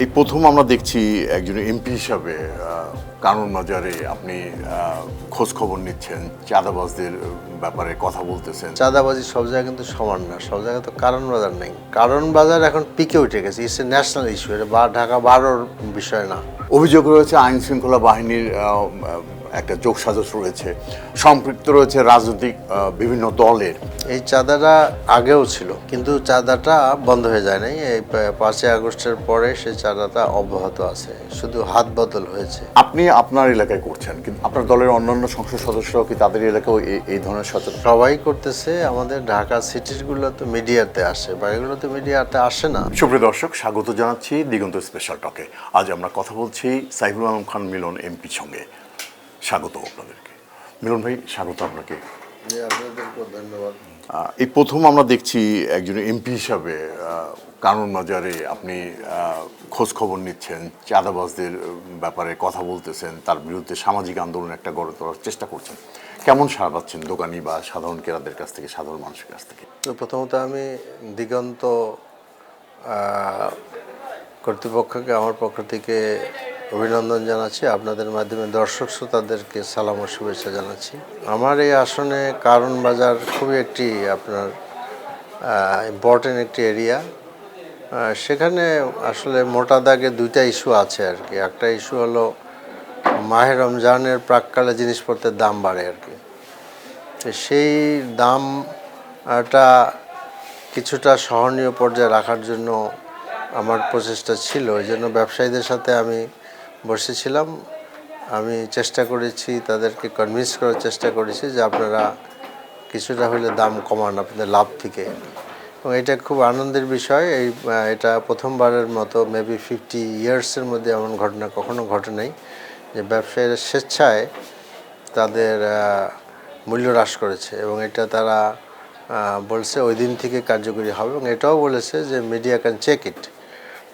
এই প্রথম আমরা দেখছি একজন এমপি হিসাবে কারণ বাজারে আপনি খোঁজ খবর নিচ্ছেন, চাঁদাবাজদের ব্যাপারে কথা বলতেছেন। চাঁদাবাজি সব জায়গায় কিন্তু সমান না, সব জায়গায় তো কারণ বাজার নেই। কারণ বাজার এখন পিকে উঠে গেছে, ইটস এ ন্যাশনাল ইস্যু, এটা ঢাকা 12-র বিষয় না। অভিযোগ রয়েছে আইন শৃঙ্খলা বাহিনীর একটা যোগসাজশ রয়েছে, সম্পৃক্ত রয়েছে রাজনৈতিক বিভিন্ন দলের। এই চাঁদাটা আগেও ছিল, কিন্তু চাঁদাটা বন্ধ হয়ে যায় নাই। এই 5ই আগস্টের পরে সেই চাঁদাটা অব্যাহত আছে, শুধু হাত বদল হয়েছে। আপনি আপনার এলাকায় করছেন, কিন্তু আপনার দলের অন্যান্য সংসদ সদস্যরাও কি তাদের এলাকাও এই ধরনের সচেতন? সবাই করতেছে। আমাদের ঢাকা সিটিগুলো তো মিডিয়াতে আসে, বাড়িগুলো তো মিডিয়াতে আসে না। সুপ্রিয় দর্শক, স্বাগত জানাচ্ছি দিগন্ত স্পেশাল টকে। আজ আমরা কথা বলছি সাইফুল আলম খান মিলন এমপির সঙ্গে। স্বাগত আপনাদেরকে। মিলন ভাই, স্বাগত আপনাকে। আপনাদেরকেও ধন্যবাদ। এই প্রথম আমরা দেখছি একজন এমপি হিসাবে কারণ বাজারে আপনি খোঁজ খবর নিচ্ছেন, চাঁদাবাজদের ব্যাপারে কথা বলতেছেন, তার বিরুদ্ধে সামাজিক আন্দোলন একটা গড়ে তোলার চেষ্টা করছেন। কেমন সাড়া পাচ্ছেন দোকানি বা সাধারণ ক্রেতাদের কাছ থেকে, সাধারণ মানুষের কাছ থেকে? তো প্রথমত আমি দিগন্ত কর্তৃপক্ষকে আমার পক্ষ থেকে অভিনন্দন জানাচ্ছি, আপনাদের মাধ্যমে দর্শক শ্রোতাদেরকে সালাম ও শুভেচ্ছা জানাচ্ছি। আমার এই আসনে কারণ বাজার খুবই একটি আপনার ইম্পর্টেন্ট একটি এরিয়া। সেখানে আসলে মোটা দাগে দুইটা ইস্যু আছে আর কি। একটা ইস্যু হলো মাহে রমজানের প্রাককালে জিনিসপত্রের দাম বাড়ে আর কি। তো সেই দামটা কিছুটা সহনীয় পর্যায়ে রাখার জন্য আমার প্রচেষ্টা ছিল। এই জন্য ব্যবসায়ীদের সাথে আমি বসেছিলাম, আমি চেষ্টা করেছি, তাদেরকে কনভিন্স করার চেষ্টা করেছি যে আপনারা কিছুটা হলে দাম কমান আপনাদের লাভ থেকে। এবং এটা খুব আনন্দের বিষয়। এটা প্রথমবারের মতো মেবি 50 ইয়ার্সের মধ্যে এমন ঘটনা কখনো ঘটে নাই যে ব্যবসায়ীরা স্বেচ্ছায় তাদের মূল্য হ্রাস করেছে, এবং এটা তারা বলছে ওই দিন থেকে কার্যকরী হবে, এবং এটাও বলেছে যে মিডিয়া ক্যান চেক ইট।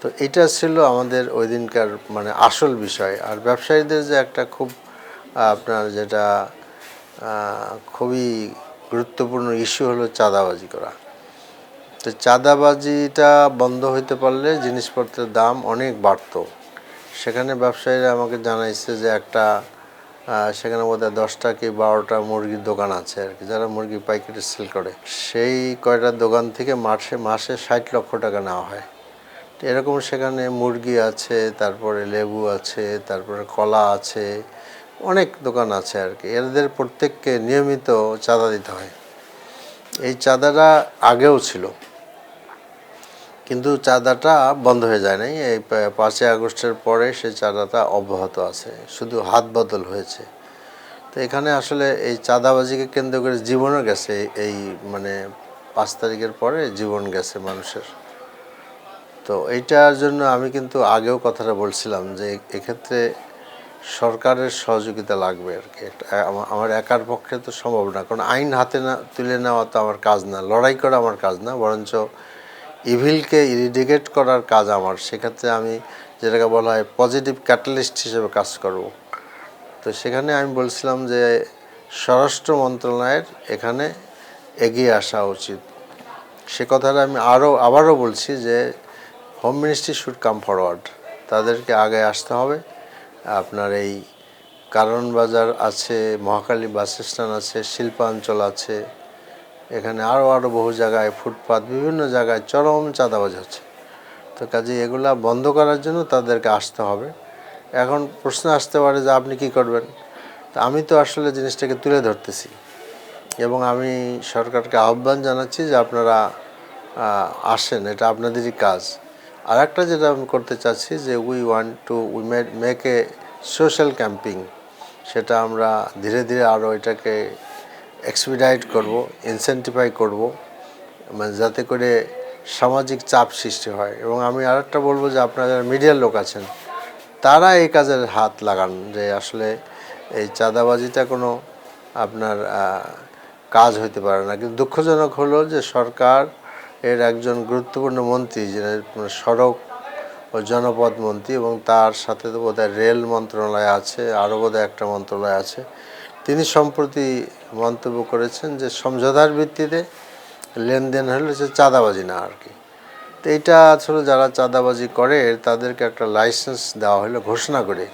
তো এটা ছিল আমাদের ওই দিনকার মানে আসল বিষয়। আর ব্যবসায়ীদের যে একটা খুব আপনার যেটা খুবই গুরুত্বপূর্ণ ইস্যু হলো চাঁদাবাজি করা। তো চাঁদাবাজিটা বন্ধ হইতে পারলে জিনিসপত্রের দাম অনেক বাড়তো। সেখানে ব্যবসায়ীরা আমাকে জানাইছে যে একটা সেখানে বোধহয় 10টা কি 12টা মুরগির দোকান আছে আর কি, যারা মুরগি পাইকারি সেল করে। সেই কয়টা দোকান থেকে মাসে 60 লক্ষ টাকা নেওয়া হয়। তো এরকম সেখানে মুরগি আছে, তারপরে লেবু আছে, তারপরে কলা আছে, অনেক দোকান আছে আর কি। এদের প্রত্যেককে নিয়মিত চাঁদা দিতে হয়। এই চাঁদাটা আগেও ছিল, কিন্তু চাঁদাটা বন্ধ হয়ে যায় নাই। এই 5ই আগস্টের পরে সেই চাঁদাটা অব্যাহত আছে, শুধু হাত বদল হয়েছে। তো এখানে আসলে এই চাঁদাবাজিকে কেন্দ্র করে জীবনও গেছে, এই মানে 5 তারিখের পরে জীবন গেছে মানুষের। তো এইটার জন্য আমি কিন্তু আগেও কথাটা বলছিলাম যে এক্ষেত্রে সরকারের সহযোগিতা লাগবে আর কি। আমার একার পক্ষে তো সম্ভব না, কারণ আইন হাতে না তুলে নেওয়া তো আমার কাজ না, লড়াই করা আমার কাজ না, বরঞ্চ ইভিলকে ইরিডিকেট করার কাজ আমার। সেক্ষেত্রে আমি যেটাকে বলা হয় পজিটিভ ক্যাটালিস্ট হিসেবে কাজ করব। তো সেখানে আমি বলছিলাম যে স্বরাষ্ট্র মন্ত্রণালয়ের এখানে এগিয়ে আসা উচিত। সে কথাটা আমি আবারও বলছি যে home ministry should come forward, তাদেরকে আগে আসতে হবে। আপনার এই কারণ বাজার আছে, মহাখালী বাস স্ট্যান্ড আছে, শিল্পাঞ্চল আছে, এখানে আরও বহু জায়গায় ফুটপাত, বিভিন্ন জায়গায় চরম চাঁদাবাজি হচ্ছে। তো কাজে এগুলা বন্ধ করার জন্য তাদেরকে আসতে হবে। এখন প্রশ্ন আসতে পারে যে আপনি কি করবেন। তা আমি তো আসলে জিনিসটাকে তুলে ধরতেছি, এবং আমি সরকারকে আহ্বান জানাচ্ছি যে আপনারা আসেন, এটা আপনাদেরই কাজ। আর একটা যেটা আমি করতে চাচ্ছি যে we make a social camping, সেটা আমরা ধীরে ধীরে আরও এটাকে এক্সপিডাইট করব, ইনসেন্টিফাই করব, মানে যাতে করে সামাজিক চাপ সৃষ্টি হয়। এবং আমি আরেকটা বলবো যে আপনারা যারা মিডিয়ার লোক আছেন তারা এই কাজের হাত লাগান, যে আসলে এই চাঁদাবাজিটা কোনো আপনার কাজ হইতে পারে না। কিন্তু দুঃখজনক হলো যে সরকার এর একজন গুরুত্বপূর্ণ মন্ত্রী, যিনি সড়ক ও জনপথ মন্ত্রী, এবং তার সাথে তো বোধহয় রেল মন্ত্রণালয় আছে, আরও বোধহয় একটা মন্ত্রণালয় আছে, তিনি সম্প্রতি মন্তব্য করেছেন যে সমঝোতার ভিত্তিতে লেনদেন হলে সে চাঁদাবাজি না আর কি। তো এটা আসলে যারা চাঁদাবাজি করে তাদেরকে একটা লাইসেন্স দেওয়া হলো ঘোষণা করে,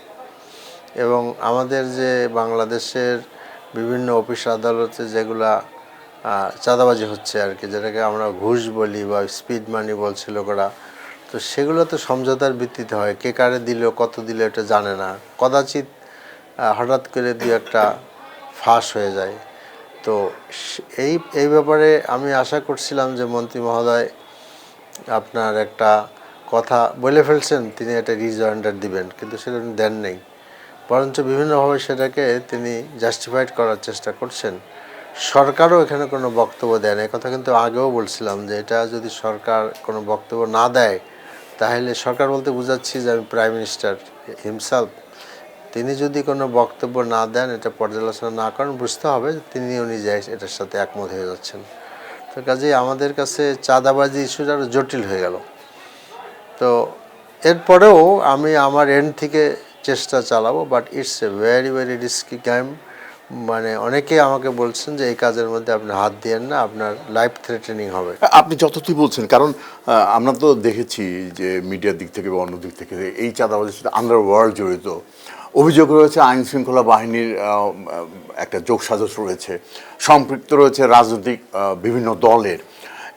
এবং আমাদের যে বাংলাদেশের বিভিন্ন অফিস আদালতে যেগুলা চাঁদাবাজি হচ্ছে আর কি, যেটাকে আমরা ঘুষ বলি বা স্পিড মানি বলছিল ওরা, তো সেগুলো তো সমঝোতার ভিত্তিতে হয়, কে কারে দিল কত দিল এটা জানে না, কদাচিৎ হঠাৎ করে দু একটা ফাঁস হয়ে যায়। তো এই এই ব্যাপারে আমি আশা করছিলাম যে মন্ত্রী মহোদয় আপনার একটা কথা বলে ফেলছেন, তিনি একটা রিজয়েন্ডার দিবেন, কিন্তু সেটা উনি দেন নেই, বরঞ্চ বিভিন্নভাবে সেটাকে তিনি জাস্টিফাইড করার চেষ্টা করছেন। সরকারও এখানে কোনো বক্তব্য দেয় না, কথা কিন্তু আগেও বলছিলাম যে এটা যদি সরকার কোনো বক্তব্য না দেয়, তাহলে সরকার বলতে বোঝাচ্ছি যে আমি প্রাইম মিনিস্টার হিমসেলফ, তিনি যদি কোনো বক্তব্য না দেন, এটা পর্যালোচনা না করেন, বুঝতে হবে যে তিনিও নিজে এটার সাথে একমত হয়ে যাচ্ছেন। তো কাজেই আমাদের কাছে চাঁদাবাজি ইস্যুটা আরও জটিল হয়ে গেল। তো এরপরেও আমি আমার এন্ড থেকে চেষ্টা চালাবো, but it's a very very risky game. মানে অনেকেই আমাকে বলছেন যে এই কাজের মধ্যে আপনি হাত দিয়েন না, আপনার লাইফ থ্রেটেনিং হবে। আপনি যতটুকু বলছেন, কারণ আমরা তো দেখেছি যে মিডিয়ার দিক থেকে বা অন্য দিক থেকে এই চাঁদাবাজির সাথে আন্ডারওয়ার্ল্ড জড়িত, অভিযোগ রয়েছে আইন শৃঙ্খলা বাহিনীর একটা যোগসাজশ রয়েছে, সম্পৃক্ত রয়েছে রাজনৈতিক বিভিন্ন দলের।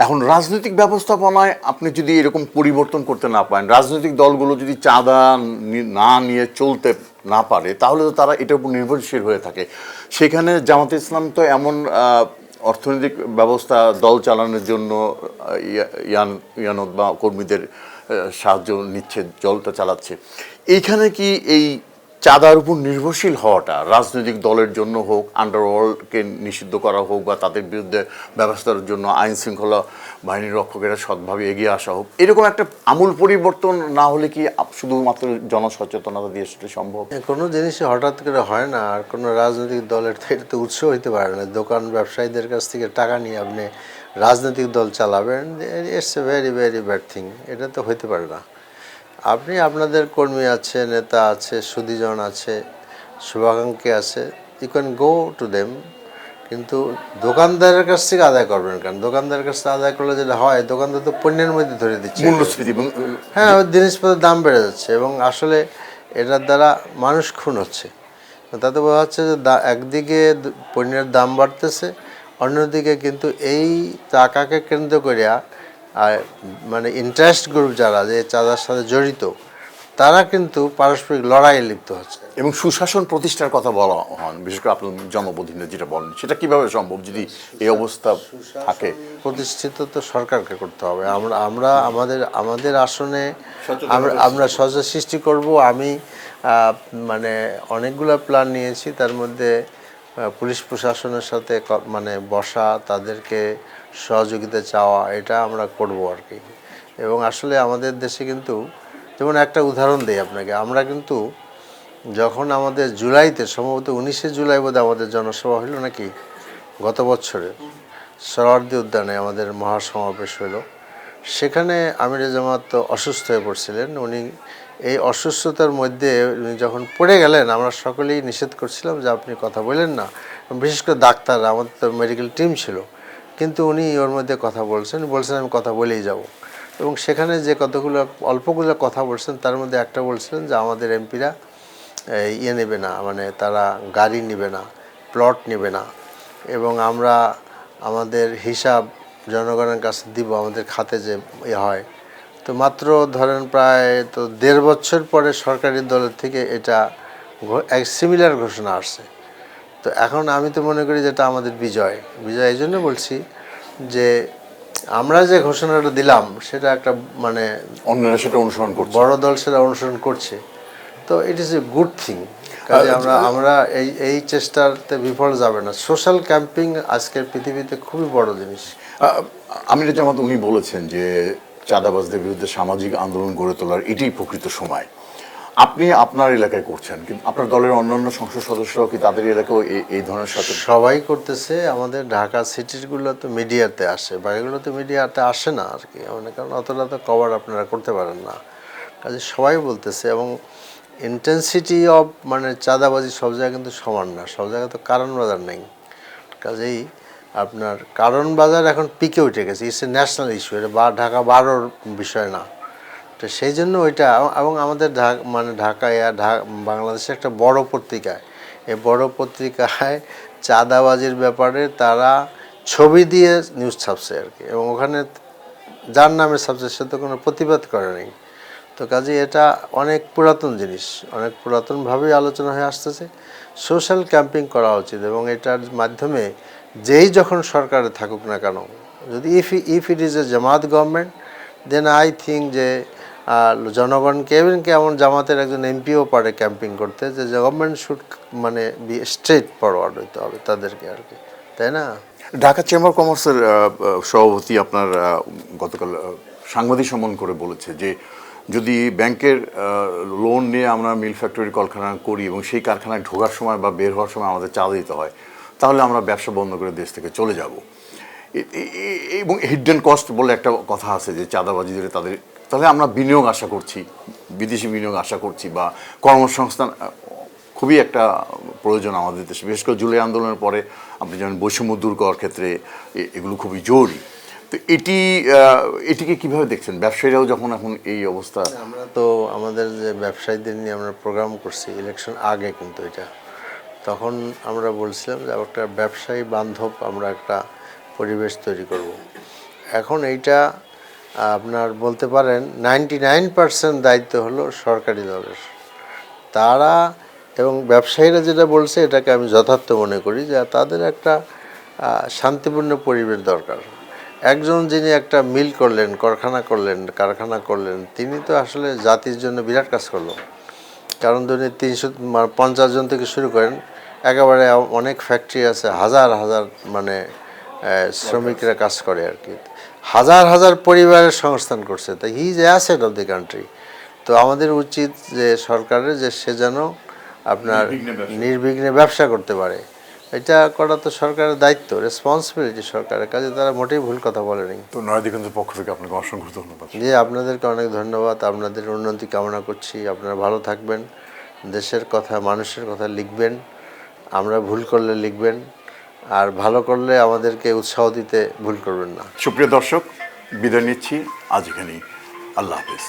এখন রাজনৈতিক ব্যবস্থাপনায় আপনি যদি এরকম পরিবর্তন করতে না পারেন, রাজনৈতিক দলগুলো যদি চাঁদা না নিয়ে চলতে না পারে, তাহলে তো তারা এটার উপর নির্ভরশীল হয়ে থাকে। সেখানে জামাতে ইসলাম তো এমন অর্থনৈতিক ব্যবস্থা দল চালানোর জন্য ইয়ানত বা কর্মীদের সাহায্য নিচ্ছে, দলটা চালাচ্ছে। এইখানে কি এই চাঁদার উপর নির্ভরশীল হওয়াটা রাজনৈতিক দলের জন্য হোক, আন্ডারওয়ার্ল্ডকে নিষিদ্ধ করা হোক, বা তাদের বিরুদ্ধে ব্যবস্থার জন্য আইন শৃঙ্খলা বাহিনীর রক্ষকেরা সৎভাবে এগিয়ে আসা হোক, এরকম একটা আমূল পরিবর্তন না হলে কি শুধুমাত্র জনসচেতনতা দিয়ে সেটা সম্ভব? কোনো জিনিসই হঠাৎ করে হয় না, আর কোনো রাজনৈতিক দলের তো এটা তো উৎস হইতে পারে না। দোকান ব্যবসায়ীদের কাছ থেকে টাকা নিয়ে আপনি রাজনৈতিক দল চালাবেন, it's a very very bad thing, এটা তো হইতে পারে না। আপনি আপনাদের কর্মী আছে, নেতা আছে, সুধীজন আছে, শুভাকাঙ্ক্ষী আছে, you can go to them, কিন্তু দোকানদারের কাছ থেকে আদায় করবেন কেন? দোকানদারের কাছ থেকে আদায় করলে যেটা হয়, দোকানদার তো পণ্যের মধ্যে ধরে দিচ্ছে, মূল্যস্ফীতি। হ্যাঁ, ওই জিনিসপত্রের দাম বেড়ে যাচ্ছে, এবং আসলে এটার দ্বারা মানুষ খুন হচ্ছে। তাতে বোঝা যাচ্ছে যে একদিকে পণ্যের দাম বাড়তেছে, অন্যদিকে কিন্তু এই টাকাকে কেন্দ্র করিয়া মানে ইন্টারেস্ট গ্রুপ যারা যে চাঁদার সাথে জড়িত, তারা কিন্তু পারস্পরিক লড়াইয়ে লিপ্ত হচ্ছে। এবং সুশাসন প্রতিষ্ঠার কথা বলা হন, বিশেষ করে আপনার জনপ্রতিনিধি যেটা বলেন, সেটা কিভাবে সম্ভব যদি এই অবস্থা থাকে? প্রতিষ্ঠিত তো সরকারকে করতে হবে। আমরা আমাদের আসনে আমরা সচেতন সৃষ্টি করব। আমি মানে অনেকগুলো প্ল্যান নিয়েছি, তার মধ্যে পুলিশ প্রশাসনের সাথে মানে বসা, তাদেরকে সহযোগিতা চাওয়া, এটা আমরা করব আর কি। এবং আসলে আমাদের দেশে কিন্তু, যেমন একটা উদাহরণ দিই আপনাকে, আমরা কিন্তু যখন আমাদের জুলাইতে, সম্ভবত 19শে জুলাই বোধহয় আমাদের জনসভা হলো নাকি, গত বছরে সোহরাওয়ার্দী উদ্যানে আমাদের মহাসমাবেশ হলো। সেখানে আমির জামাত অসুস্থ হয়ে পড়ছিলেন। উনি এই অসুস্থতার মধ্যে উনি যখন পড়ে গেলেন, আমরা সকলেই নিষেধ করছিলাম যে আপনি কথা বলেন না, বিশেষ করে ডাক্তার, আমাদের তো মেডিকেল টিম ছিল, কিন্তু উনি ওর মধ্যে কথা বলছেন আমি কথা বলেই যাব। এবং সেখানে যে কতগুলো অল্পগুলো কথা বলছেন, তার মধ্যে একটা বলছিলেন যে আমাদের এমপিরা ইয়ে নেবে না, মানে তারা গাড়ি নেবে না, প্লট নেবে না, এবং আমরা আমাদের হিসাব জনগণের কাছে দিব, আমাদের খাতে যে হয়। তো মাত্র ধরেন প্রায় তো 1.5 বছর পরে সরকারি দলের থেকে এটা এক সিমিলার ঘোষণা আসছে। তো এখন আমি তো মনে করি যেটা আমাদের বিজয় এই জন্য বলছি যে আমরা যে ঘোষণাটা দিলাম সেটা একটা মানে অন্যরা সেটা অনুসরণ করছে, বড় দল সেটা অনুসরণ করছে, তো ইট ইজ এ গুড থিং। কাজে আমরা এই চেষ্টাতে বিফল যাবে না। সোশ্যাল ক্যাম্পিং আজকের পৃথিবীতে খুবই বড় জিনিস। আমির জামাত উনি বলেছেন যে চাঁদাবাজদের বিরুদ্ধে সামাজিক আন্দোলন গড়ে তোলার এটাই প্রকৃত সময়। আপনি আপনার এলাকায় করছেন, কিন্তু আপনার দলের অন্যান্য সংসদ সদস্যরাও কি তাদের এলাকাও এই ধরনের সাথে? সবাই করতেছে। আমাদের ঢাকা সিটিগুলো তো মিডিয়াতে আসে, বাকিগুলো তো মিডিয়াতে আসে না আর কি, মানে কারণ অতটা তো কভার আপনারা করতে পারেন না। কাজে সবাই বলতেছে, এবং ইন্টেন্সিটি অফ মানে চাঁদাবাজি সব জায়গায় কিন্তু সমান না, সব জায়গায় তো কারণ বাজার নেই। কাজেই আপনার কারণ বাজার এখন পিকে উঠে গেছে, ইটস এ ন্যাশনাল ইস্যু, এটা ঢাকা 12-র বিষয় না। তো সেই জন্য ওইটা, এবং আমাদের মানে ঢাকায় বাংলাদেশে একটা বড় পত্রিকায়, এই বড় পত্রিকায় চাঁদাবাজির ব্যাপারে তারা ছবি দিয়ে নিউজ ছাপছে আর কি, এবং ওখানে যার নামে ছাপছে সে তো কোনো প্রতিবাদ করে নাই। তো কাজে এটা অনেক পুরাতন জিনিস, অনেক পুরাতনভাবেই আলোচনা হয়ে আসতেছে। সোশ্যাল ক্যাম্পিং করা উচিত, এবং এটার মাধ্যমে যেই যখন সরকারে থাকুক না কেন, যদি if it is a Jamaat government, then I think যে জনগণকে, এমনকি এমন জামাতের একজন এমপিও পারে ক্যাম্পিং করতে, যে গভর্নমেন্ট শুড মানে বি স্ট্রেট ফরওয়ার্ড হইতে হবে তাদেরকে আর কি, তাই না? ঢাকা চেম্বার কমার্সের সভাপতি আপনার গতকাল সাংবাদিক সম্মেলন করে বলেছে যে যদি ব্যাংকের লোন নিয়ে আমরা মিল ফ্যাক্টরি কলকারখানা করি এবং সেই কারখানায় ঢোকার সময় বা বের হওয়ার সময় আমাদের চাঁদা দিতে হয়, তাহলে আমরা ব্যবসা বন্ধ করে দেশ থেকে চলে যাব। এবং হিডেন কস্ট বলে একটা কথা আছে যে চাঁদাবাজিদের তাদের, তাহলে আমরা বিনিয়োগ আশা করছি, বিদেশি বিনিয়োগ আশা করছি, বা কর্মসংস্থান খুবই একটা প্রয়োজন আমাদের দেশে, বিশেষ করে জুলাই আন্দোলনের পরে আপনি যেমন বৈষম্য দূর করার ক্ষেত্রে এগুলো খুবই জরুরি। তো এটিকে কিভাবে দেখছেন ব্যবসায়ীরাও যখন এখন এই অবস্থা? আমরা তো আমাদের যে ব্যবসায়ীদের নিয়ে আমরা প্রোগ্রাম করছি ইলেকশন আগে, কিন্তু এটা তখন আমরা বলছিলাম যে একটা ব্যবসায়ী বান্ধব আমরা একটা পরিবেশ তৈরি করব। এখন এইটা আপনার বলতে পারেন 99% দায়িত্ব হলো সরকারি দলের, তারা এবং ব্যবসায়ীরা যেটা বলছে এটাকে আমি যথার্থ মনে করি, যে তাদের একটা শান্তিপূর্ণ পরিবেশ দরকার। একজন যিনি একটা মিল করলেন, কারখানা করলেন, তিনি তো আসলে জাতির জন্য বিরাট কাজ করলো। কারণ ধরুন 350 জন থেকে শুরু করেন, একেবারে অনেক ফ্যাক্টরি আছে, হাজার হাজার মানে শ্রমিকরা কাজ করে আর কি, হাজার হাজার পরিবারের সংস্থান করছে। তাই he is asset of the country. তো আমাদের উচিত যে সরকারের, যে সে যেন আপনার নির্বিঘ্নে ব্যবসা করতে পারে, এটা করা তো সরকারের দায়িত্ব, রেসপন্সিবিলিটি সরকারের কাজে। তারা মোটেই ভুল কথা বলেনি। তো নয়াদিগঞ্জের পক্ষ থেকে আপনাকে অসংখ্য ধন্যবাদ। জি, আপনাদেরকে অনেক ধন্যবাদ, আপনাদের উন্নতি কামনা করছি। আপনারা ভালো থাকবেন, দেশের কথা মানুষের কথা লিখবেন, আমরা ভুল করলে লিখবেন, আর ভালো করলে আমাদেরকে উৎসাহ দিতে ভুল করবেন না। সুপ্রিয় দর্শক, বিদায় নিচ্ছি আজ এখানেই। আল্লাহ হাফেজ।